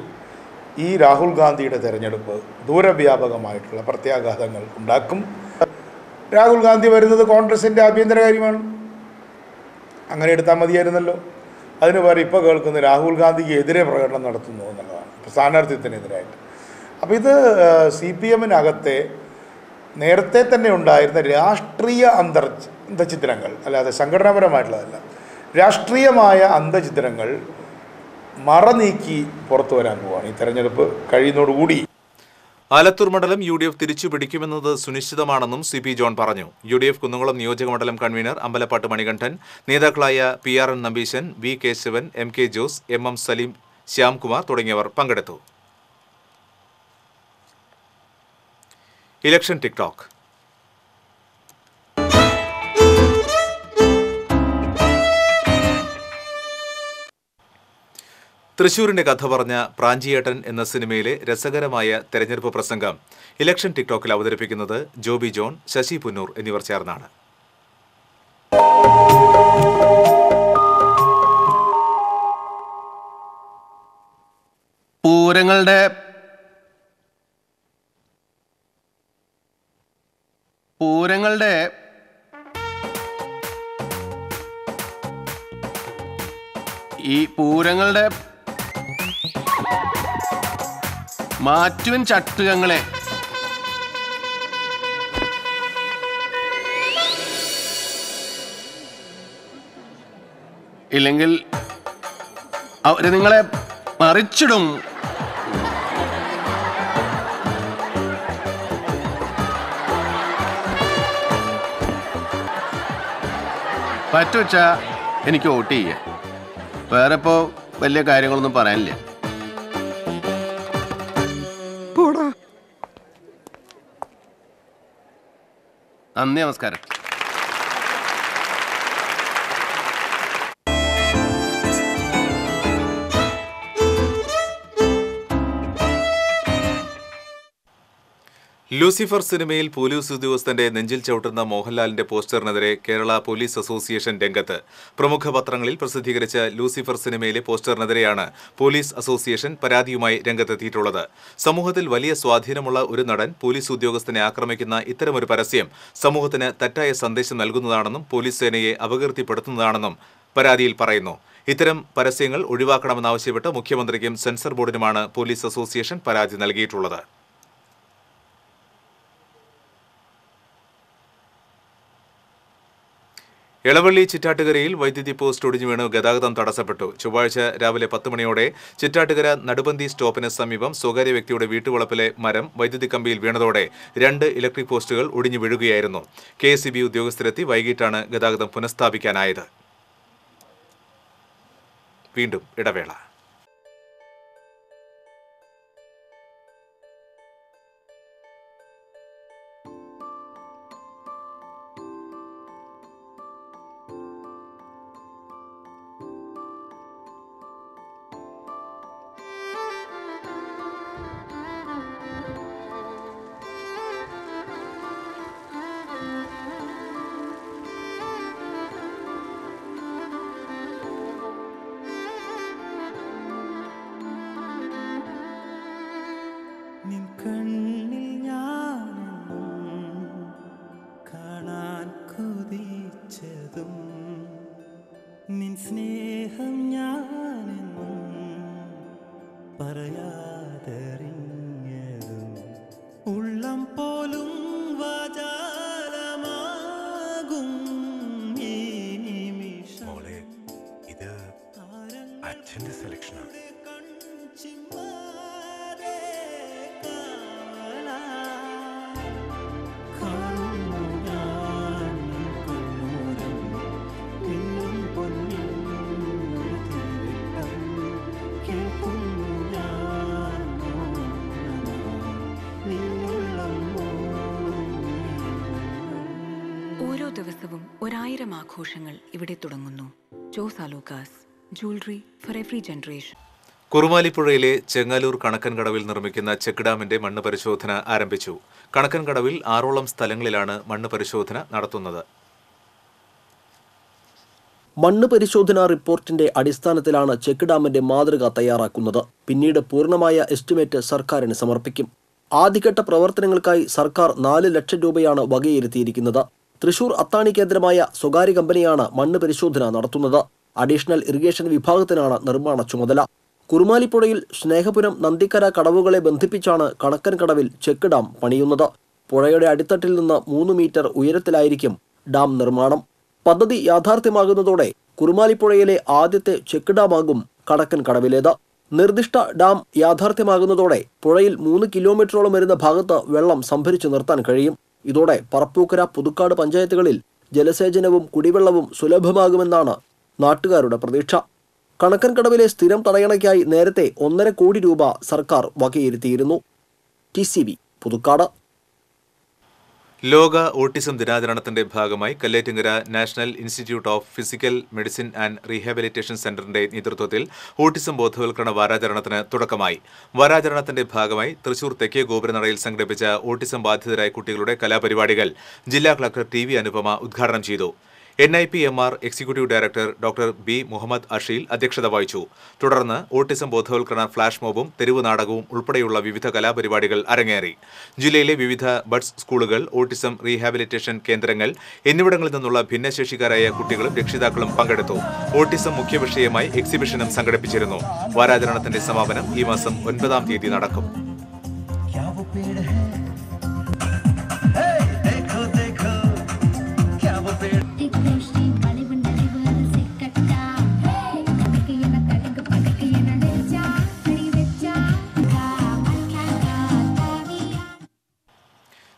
Speaker 13: ഈ രാഹുൽ ഗാന്ധിയുടെ തെരഞ്ഞെടുപ്പ് ദൂരവ്യാപകമായിട്ടുള്ള പ്രത്യാഘാതങ്ങൾ ഉണ്ടാക്കും. രാഹുൽ ഗാന്ധി വരുന്നത് കോൺഗ്രസിൻ്റെ ആഭ്യന്തര കാര്യമാണ്, അങ്ങനെ എടുത്താൽ മതിയായിരുന്നല്ലോ. അതിന് പകരം ഇപ്പോൾ കേൾക്കുന്നത് രാഹുൽ ഗാന്ധിക്ക് എതിരെ പ്രകടനം നടത്തുന്നു എന്നുള്ളതാണ്, സ്ഥാനാർത്ഥിത്വത്തിനെതിരായിട്ട്. അപ്പോൾ ഇത് CPMനകത്തെ നേരത്തെ തന്നെ ഉണ്ടായിരുന്ന രാഷ്ട്രീയ അന്തചിത്രങ്ങൾ, അല്ലാതെ സംഘടനാപരമായിട്ടുള്ളതല്ല, രാഷ്ട്രീയമായ അന്തചിത്രങ്ങൾ മറനീക്കി പുറത്തു വരാൻ പോവുകയാണ് ഈ തെരഞ്ഞെടുപ്പ് കഴിയുന്നതോടുകൂടി.
Speaker 3: ആലത്തൂർ മണ്ഡലം UDF തിരിച്ചുപിടിക്കുമെന്നത് സുനിശ്ചിതമാണെന്നും CP ജോൺ പറഞ്ഞു. UDF കുന്നംകുളം നിയോജകമണ്ഡലം കൺവീനർ അമ്പലപ്പാട്ട് മണികണ്ഠൻ, നേതാക്കളായ PRN Nambeesan, V Keshavan, MK Jose, MM Saleem, Shyamkumar തുടങ്ങിയവർ പങ്കെടുത്തു. Election TikTok. തൃശൂരിന്റെ കഥ പറഞ്ഞ പ്രാഞ്ചിയേട്ടൻ എന്ന സിനിമയിലെ രസകരമായ തെരഞ്ഞെടുപ്പ് പ്രസംഗം ഇലക്ഷൻ ടിക്ടോക്കിൽ അവതരിപ്പിക്കുന്നത് ജോബി ജോൺ, ശശി പുന്നൂർ എന്നിവർ ചേർന്നാണ്.
Speaker 14: പൂരങ്ങളുടെ മാറ്റുവൻ ചട്ടുകങ്ങളെ ഇല്ലെങ്കിൽ അവര് നിങ്ങളെ മറിച്ചിടും. പറ്റുവച്ചാ എനിക്ക് വോട്ട് ചെയ്യാം. വേറെ ഇപ്പോൾ വലിയ കാര്യങ്ങളൊന്നും പറയാനില്ല. നന്ദി, നമസ്കാരം.
Speaker 3: ലൂസിഫർ സിനിമയിൽ പോലീസ് ഉദ്യോഗസ്ഥന്റെ നെഞ്ചിൽ ചവിട്ടുന്ന മോഹൻലാലിന്റെ പോസ്റ്ററിനെതിരെ കേരള പോലീസ് അസോസിയേഷൻ രംഗത്ത്. പ്രമുഖ പത്രങ്ങളിൽ പ്രസിദ്ധീകരിച്ച ലൂസിഫർ സിനിമയിലെ പോസ്റ്ററിനെതിരെയാണ് പോലീസ് അസോസിയേഷൻ പരാതിയുമായി രംഗത്തെത്തിയിട്ടുള്ളത്. സമൂഹത്തിൽ വലിയ സ്വാധീനമുള്ള ഒരു നടൻ പോലീസ് ഉദ്യോഗസ്ഥനെ ആക്രമിക്കുന്ന ഇത്തരമൊരു പരസ്യം സമൂഹത്തിന് തെറ്റായ സന്ദേശം നൽകുന്നതാണെന്നും പോലീസ് സേനയെ അപകീർത്തിപ്പെടുത്തുന്നതാണെന്നും പരാതിയിൽ പറയുന്നു. ഇത്തരം പരസ്യങ്ങൾ ഒഴിവാക്കണമെന്നാവശ്യപ്പെട്ട് മുഖ്യമന്ത്രിക്കും സെൻസർ ബോർഡിനുമാണ് പോലീസ് അസോസിയേഷൻ പരാതി നൽകിയിട്ടുള്ളത്. എളവള്ളി ചിറ്റാട്ടുകരയിൽ വൈദ്യുതി പോസ്റ്റ് ഒടിഞ്ഞു വീണ് ഗതാഗതം തടസ്സപ്പെട്ടു. ചൊവ്വാഴ്ച രാവിലെ 10 മണിയോടെ ചിറ്റാട്ടുകര നടുബന്തി സ്റ്റോപ്പിന് സമീപം സ്വകാര്യ വ്യക്തിയുടെ വീട്ടുവളപ്പിലെ മരം വൈദ്യുതി കമ്പിയിൽ വീണതോടെ 2 ഇലക്ട്രിക് പോസ്റ്റുകൾ ഒടിഞ്ഞു വീഴുകയായിരുന്നു. KSEB ഉദ്യോഗസ്ഥരെത്തി വൈകിട്ടാണ് ഗതാഗതം പുനഃസ്ഥാപിക്കാനായത്. വീണ്ടും ഇടവേള.
Speaker 15: പറയാതെറിഞ്ഞതും ഉള്ളം പോലും വാചാലമാകും ഈ നിമിഷം.
Speaker 11: ഇത് അച്ഛന്റെ സെലക്ഷനാണ്.
Speaker 16: ഓരോ ദിവസവും 1000 ആഘോഷങ്ങൾ ഇവിടെ തുടങ്ങുന്നു. Jose Alukkas, jewellery for every generation.
Speaker 3: കുറുമാലിപ്പുഴയിലെ ചെങ്ങാലൂർ കണക്കൻകടവിൽ നിർമ്മിക്കുന്ന ചെക്ക് ഡാമിന്റെ മണ്ണ് പരിശോധന ആരംഭിച്ചു. കണക്കൻകടവിൽ 6ഓളം സ്ഥലങ്ങളിലാണ് മണ്ണ് പരിശോധന നടത്തുന്നത്.
Speaker 17: മണ്ണ് പരിശോധനാ റിപ്പോർട്ടിന്റെ അടിസ്ഥാനത്തിലാണ് ചെക്ക് ഡാമിന്റെ മാതൃക തയ്യാറാക്കുന്നത്. പിന്നീട് പൂർണ്ണമായ എസ്റ്റിമേറ്റ് സർക്കാരിന് സമർപ്പിക്കും. ആദ്യഘട്ട പ്രവർത്തനങ്ങൾക്കായി സർക്കാർ 4 ലക്ഷം രൂപയാണ് വകയിരുത്തിയിരിക്കുന്നത്. തൃശൂർ അത്താണി കേന്ദ്രമായ സ്വകാര്യ കമ്പനിയാണ് മണ്ണ് പരിശോധന നടത്തുന്നത്. അഡീഷണൽ ഇറിഗേഷൻ വിഭാഗത്തിനാണ് നിർമ്മാണ ചുമതല. കുറുമാലിപ്പുഴയിൽ സ്നേഹപുരം നന്ദിക്കര കടവുകളെ ബന്ധിപ്പിച്ചാണ് കണക്കൻകടവിൽ ചെക്ക് ഡാം പണിയുന്നത്. പുഴയുടെ അടിത്തട്ടിൽ നിന്ന് 3 മീറ്റർ ഉയരത്തിലായിരിക്കും ഡാം നിർമ്മാണം. പദ്ധതി യാഥാർത്ഥ്യമാകുന്നതോടെ കുറുമാലിപ്പുഴയിലെ ആദ്യത്തെ ചെക്ക് ഡാമാകും കണക്കൻകടവിലേത്. നിർദ്ദിഷ്ട ഡാം യാഥാർത്ഥ്യമാകുന്നതോടെ പുഴയിൽ 3 കിലോമീറ്ററോളം വരുന്ന ഭാഗത്ത് വെള്ളം സംഭരിച്ചു നിർത്താൻ കഴിയും. ഇതോടെ പറപ്പൂക്കര, പുതുക്കാട് പഞ്ചായത്തുകളിൽ ജലസേചനവും കുടിവെള്ളവും സുലഭമാകുമെന്നാണ് നാട്ടുകാരുടെ പ്രതീക്ഷ. കണക്കൻകടവിലെ സ്ഥിരം തടയണയ്ക്കായി നേരത്തെ 1.5 കോടി രൂപ സർക്കാർ വകയിരുത്തിയിരുന്നു. TCB പുതുക്കാട്.
Speaker 3: ലോക ഓട്ടിസം ദിനാചരണത്തിന്റെ ഭാഗമായി Kallettumkara national institute of physical medicine and rehabilitation സെന്ററിന്റെ നേതൃത്വത്തിൽ ഓട്ടിസം ബോധവൽക്കരണ വാരാചരണത്തിന് തുടക്കമായി. വാരാചരണത്തിന്റെ ഭാഗമായി തൃശൂർ തെക്കേ ഗോപുരനടയിൽ സംഘടിപ്പിച്ച ഓട്ടിസം ബാധിതരായ കുട്ടികളുടെ കലാപരിപാടികൾ ജില്ലാ കളക്ടർ TV അനുപമ ഉദ്ഘാടനം ചെയ്തു. NIPMR executive director doctor B Muhammad Asheel അധ്യക്ഷത വഹിച്ചു. തുടർന്ന് ഓട്ടിസം ബോധവൽക്കരണ ഫ്ലാഷ് മോബും തെരുവ് നാടകവും ഉൾപ്പെടെയുള്ള വിവിധ കലാപരിപാടികൾ അരങ്ങേറി. ജില്ലയിലെ വിവിധ ബഡ്സ് സ്കൂളുകൾ, ഓട്ടിസം റീഹാബിലിറ്റേഷൻ കേന്ദ്രങ്ങൾ എന്നിവിടങ്ങളിൽ നിന്നുള്ള ഭിന്നശേഷിക്കാരായ കുട്ടികളും രക്ഷിതാക്കളും പങ്കെടുത്തു. ഓട്ടിസം മുഖ്യ വിഷയമായി എക്സിബിഷനും സംഘടിപ്പിച്ചിരുന്നു. വാരാചരണത്തിന്റെ സമാപനം ഈ മാസം 9-ാം തീയതി നടക്കും.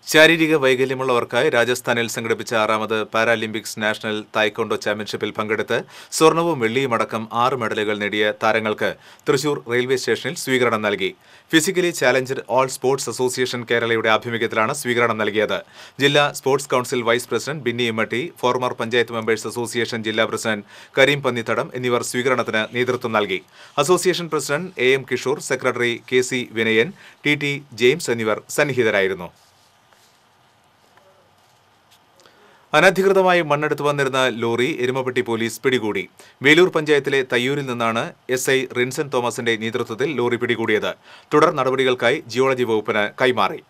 Speaker 3: ശാരീരിക വൈകല്യമുള്ളവർക്കായി രാജസ്ഥാനിൽ സംഘടിപ്പിച്ച 6ാമത് പാരാലിമ്പിക്സ് നാഷണൽ തായ്ക്കൊണ്ടോ ചാമ്പ്യൻഷിപ്പിൽ പങ്കെടുത്ത് സ്വർണവും വെള്ളിയും അടക്കം 6 മെഡലുകൾ നേടിയ താരങ്ങൾക്ക് തൃശൂർ റെയിൽവേ സ്റ്റേഷനിൽ സ്വീകരണം നൽകി. Physically challenged all sports association കേരളയുടെ ആഭിമുഖ്യത്തിലാണ് സ്വീകരണം നൽകിയത്. ജില്ലാ sports council vice president Binni Immatty, former panchayat members association ജില്ലാ പ്രസിഡന്റ് കരീം പന്നിത്തടം എന്നിവർ സ്വീകരണത്തിന് നേതൃത്വം നൽകി. Association president AM Kishore, secretary KC Vinayan, TT James എന്നിവർ സന്നിഹിതരായിരുന്നു. അനധികൃതമായി മണ്ണെടുത്തു വന്നിരുന്ന ലോറി എരുമപ്പെട്ടി പോലീസ് പിടികൂടി. വേലൂർ പഞ്ചായത്തിലെ തയ്യൂരിൽ നിന്നാണ് SI റിൻസൺ തോമസിന്റെ നേതൃത്വത്തിൽ ലോറി പിടികൂടിയത്. തുടർ നടപടികൾക്കായി ജിയോളജി വകുപ്പിന് കൈമാറി.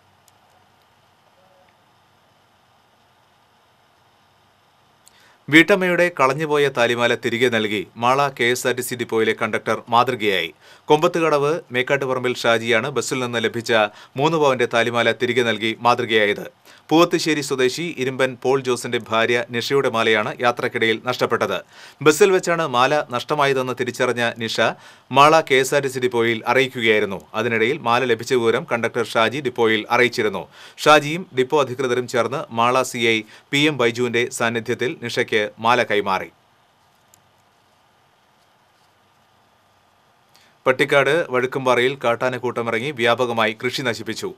Speaker 3: വീട്ടമ്മയുടെ കളഞ്ഞുപോയ താലിമാല തിരികെ നൽകി മാള KSRTC ഡിപ്പോയിലെ കണ്ടക്ടർ മാതൃകയായി. കൊമ്പത്തുകടവ് മേക്കാട്ടുപറമ്പിൽ ഷാജിയാണ് ബസ്സിൽ നിന്ന് ലഭിച്ച 3 പവന്റെ താലിമാല തിരികെ നൽകി മാതൃകയായത്. പൂവത്തുശ്ശേരി സ്വദേശി ഇരുമ്പൻ പോൾ ജോസിന്റെ ഭാര്യ നിഷയുടെ മാലയാണ് യാത്രക്കിടയിൽ നഷ്ടപ്പെട്ടത്. ബസ്സിൽ വെച്ചാണ് മാല നഷ്ടമായതെന്ന് തിരിച്ചറിഞ്ഞ നിഷ മാള KSRTC ഡിപ്പോയിൽ അറിയിക്കുകയായിരുന്നു. അതിനിടയിൽ മാല ലഭിച്ച വിവരം കണ്ടക്ടർ ഷാജി ഡിപ്പോയിൽ അറിയിച്ചിരുന്നു. ഷാജിയും ഡിപ്പോ അധികൃതരും ചേർന്ന് മാള CI PM ബൈജുവിന്റെ സാന്നിധ്യത്തിൽ നിഷയ്ക്ക് മാല കൈമാറി. പട്ടിക്കാട് വഴുക്കുംപാറയിൽ കാട്ടാനക്കൂട്ടമിറങ്ങി വ്യാപകമായി കൃഷി നശിപ്പിച്ചു.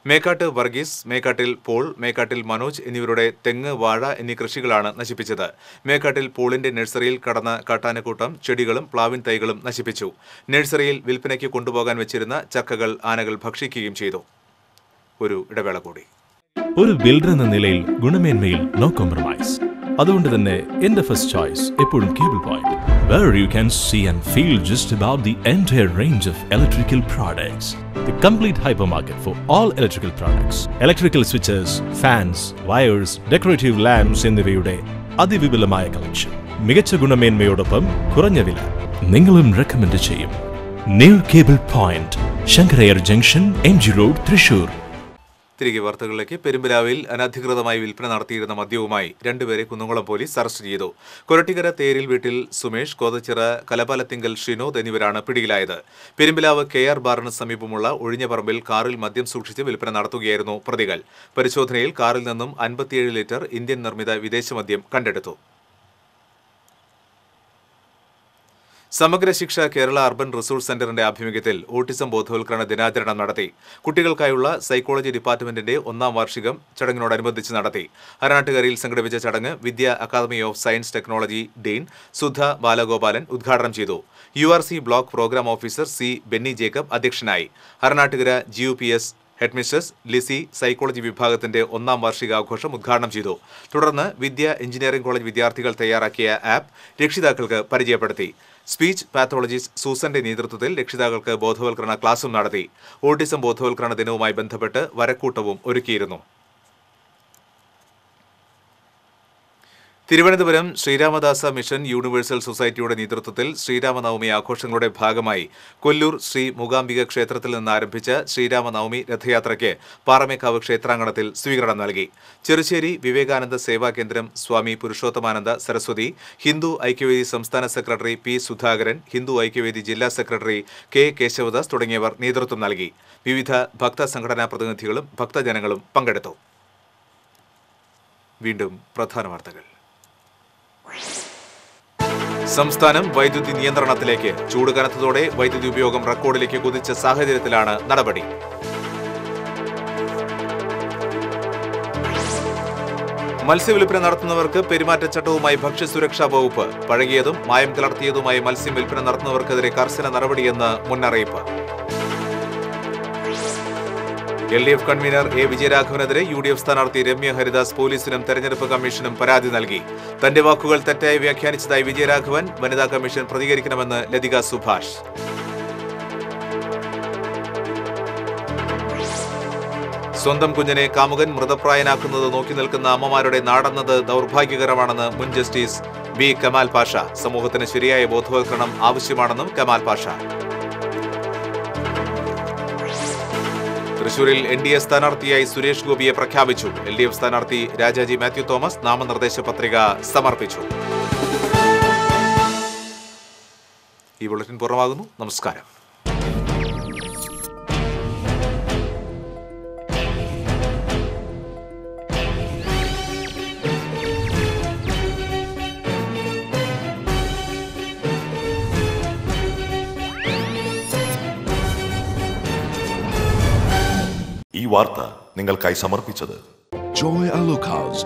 Speaker 3: മേക്കാട്ട് വർഗീസ്, മേക്കാട്ടിൽ പോൾ, മേക്കാട്ടിൽ മനോജ് എന്നിവരുടെ തെങ്ങ്, വാഴ എന്നീ കൃഷികളാണ് നശിപ്പിച്ചത്. മേക്കാട്ടിൽ പോളിന്റെ നഴ്സറിയിൽ കടന്ന കാട്ടാനക്കൂട്ടം ചെടികളും പ്ലാവിൻ തൈകളും നശിപ്പിച്ചു. നഴ്സറിയിൽ വിൽപ്പനയ്ക്ക് കൊണ്ടുപോകാൻ വെച്ചിരുന്ന ചക്കകൾ ആനകൾ ഭക്ഷിക്കുകയും ചെയ്തു. ഒരു ഇടവേള കൂടി.
Speaker 18: ഒരു ബിൽഡർ എന്ന നിലയിൽ ഗുണമേന്മയിൽ നോ കോംപ്രമൈസ്. അതുകൊണ്ട് തന്നെ എന്റെ ഫസ്റ്റ് ചോയ്സ് എപ്പോഴും cable point, where you can see and feel just about the entire range of electrical products. The complete hypermarket for all electrical products. Electrical switches, fans, wires, decorative lamps എന്നിവയുടെ അതിവിപുലമായ കളക്ഷൻ. മികച്ച ഗുണമേന്മയോടൊപ്പം കുറഞ്ഞ വില. നിങ്ങളും റെക്കമെൻഡ് ചെയ്യും. Near Cable Point, Shankarayar Junction, MG Road, Thrissur.
Speaker 3: തിരികെ വാർത്തകളിലേക്ക്. പെരുമ്പിലാവിൽ അനധികൃതമായി വിൽപ്പന നടത്തിയിരുന്ന മദ്യവുമായി രണ്ടുപേരെ കുന്നംകുളം പോലീസ് അറസ്റ്റ് ചെയ്തു. കൊരട്ടിക്കര തേരിൽ വീട്ടിൽ സുമേഷ്, കോതച്ചിറ കലപാലത്തിങ്കൽ ഷിനോദ് എന്നിവരാണ് പിടിയിലായത്. പെരുമ്പിലാവ് KR ബാറിന് സമീപമുള്ള ഒഴിഞ്ഞപറമ്പിൽ കാറിൽ മദ്യം സൂക്ഷിച്ച് വിൽപ്പന നടത്തുകയായിരുന്നു പ്രതികൾ. പരിശോധനയിൽ കാറിൽ നിന്നും 57 ലിറ്റർ ഇന്ത്യൻ നിർമ്മിത വിദേശ മദ്യം കണ്ടെടുത്തു. സമഗ്ര ശിക്ഷ കേരള അർബൻ റിസോഴ്സ് സെന്ററിന്റെ ആഭിമുഖ്യത്തിൽ ഓട്ടിസം ബോധവൽക്കരണ ദിനാചരണം നടത്തി. കുട്ടികൾക്കായുള്ള സൈക്കോളജി ഡിപ്പാർട്ട്മെന്റിന്റെ 1ാം വാർഷികം ചടങ്ങിനോടനുബന്ധിച്ച് നടത്തി. അരണാട്ടുകരയിൽ സംഘടിപ്പിച്ച ചടങ്ങ് Vidya academy of science technology dean Sudha Balagopalan ഉദ്ഘാടനം ചെയ്തു. URC block programme officer C. Benny Jacob അധ്യക്ഷനായി. അരണാട്ടുകര GUPS ഹെഡ്മിസ്ട്രസ് ലിസി സൈക്കോളജി വിഭാഗത്തിന്റെ 1ാം വാർഷികാഘോഷം ഉദ്ഘാടനം ചെയ്തു. തുടർന്ന് വിദ്യ എഞ്ചിനീയറിംഗ് കോളേജ് വിദ്യാർത്ഥികൾ തയ്യാറാക്കിയ ആപ്പ് രക്ഷിതാക്കൾക്ക് പരിചയപ്പെടുത്തി. സ്പീച്ച് പാത്തോളജിസ്റ്റ് സൂസന്റെ നേതൃത്വത്തിൽ രക്ഷിതാക്കൾക്ക് ബോധവൽക്കരണ ക്ലാസും നടത്തി. ഓട്ടിസം ബോധവൽക്കരണ ദിനവുമായി ബന്ധപ്പെട്ട് വരക്കൂട്ടവും ഒരുക്കിയിരുന്നു. തിരുവനന്തപുരം ശ്രീരാമദാസ മിഷൻ യൂണിവേഴ്സൽ സൊസൈറ്റിയുടെ നേതൃത്വത്തിൽ ശ്രീരാമനവമി ആഘോഷങ്ങളുടെ ഭാഗമായി കൊല്ലൂർ ശ്രീ മൂകാംബിക ക്ഷേത്രത്തിൽ നിന്ന് ആരംഭിച്ച ശ്രീരാമനവമി രഥയാത്രയ്ക്ക് പാറമേക്കാവ് ക്ഷേത്രാങ്കണത്തിൽ സ്വീകരണം നൽകി. ചെറുശ്ശേരി വിവേകാനന്ദ സേവാ കേന്ദ്രം സ്വാമി പുരുഷോത്തമാനന്ദ സരസ്വതി, ഹിന്ദു ഐക്യവേദി സംസ്ഥാന സെക്രട്ടറി P. സുധാകരൻ, ഹിന്ദു ഐക്യവേദി ജില്ലാ സെക്രട്ടറി K. കേശവദാസ് തുടങ്ങിയവർ നേതൃത്വം നൽകി. വിവിധ ഭക്ത സംഘടനാ പ്രതിനിധികളും ഭക്തജനങ്ങളും പങ്കെടുത്തു. വീണ്ടും പ്രധാന വാർത്തകൾ. സംസ്ഥാനം വൈദ്യുതി നിയന്ത്രണത്തിലേക്ക്. ചൂട് കനത്തതോടെ വൈദ്യുതി ഉപയോഗം റെക്കോർഡിലേക്ക് കുതിച്ച സാഹചര്യത്തിലാണ് നടപടി. മത്സ്യവില്പന നടത്തുന്നവർക്ക് പെരുമാറ്റച്ചട്ടവുമായി ഭക്ഷ്യസുരക്ഷാ വകുപ്പ്. പഴകിയതും മായം കലർത്തിയതുമായി മത്സ്യം വിൽപ്പന നടത്തുന്നവർക്കെതിരെ കർശന നടപടിയെന്ന് മുന്നറിയിപ്പ്. LDF convener A. വിജയരാഘവനെതിരെ UDF സ്ഥാനാർത്ഥി രമ്യ ഹരിദാസ് പോലീസിനും തെരഞ്ഞെടുപ്പ് കമ്മീഷനും പരാതി നൽകി. തന്റെ വാക്കുകൾ തെറ്റായി വ്യാഖ്യാനിച്ചതായി വിജയരാഘവൻ. വനിതാ കമ്മീഷൻ പ്രതികരിക്കണമെന്ന് ലതിക സുഭാഷ്. സ്വന്തം കുഞ്ഞിനെ കാമുകൻ മൃതപ്രായനാക്കുന്നത് നോക്കി നിൽക്കുന്ന അമ്മമാരുടെ നാടെന്നത് ദൗർഭാഗ്യകരമാണെന്ന് മുൻ ജസ്റ്റിസ് B. കമാൽ പാഷ. സമൂഹത്തിന് ശരിയായ ബോധവൽക്കരണം ആവശ്യമാണെന്നും കമാൽ പാഷ. തൃശൂരിൽ NDA സ്ഥാനാർത്ഥിയായി സുരേഷ് ഗോപിയെ പ്രഖ്യാപിച്ചു. LDF സ്ഥാനാർത്ഥി രാജാജി മാത്യു തോമസ് നാമനിർദ്ദേശ പത്രിക സമർപ്പിച്ചു. ഈ ബുള്ളറ്റിൻ പൂർണ്ണമാകുന്നു. നമസ്കാരം.
Speaker 1: ഈ വാർത്ത നിങ്ങൾക്കായി സമർപ്പിച്ചത്
Speaker 2: Joy Alucas.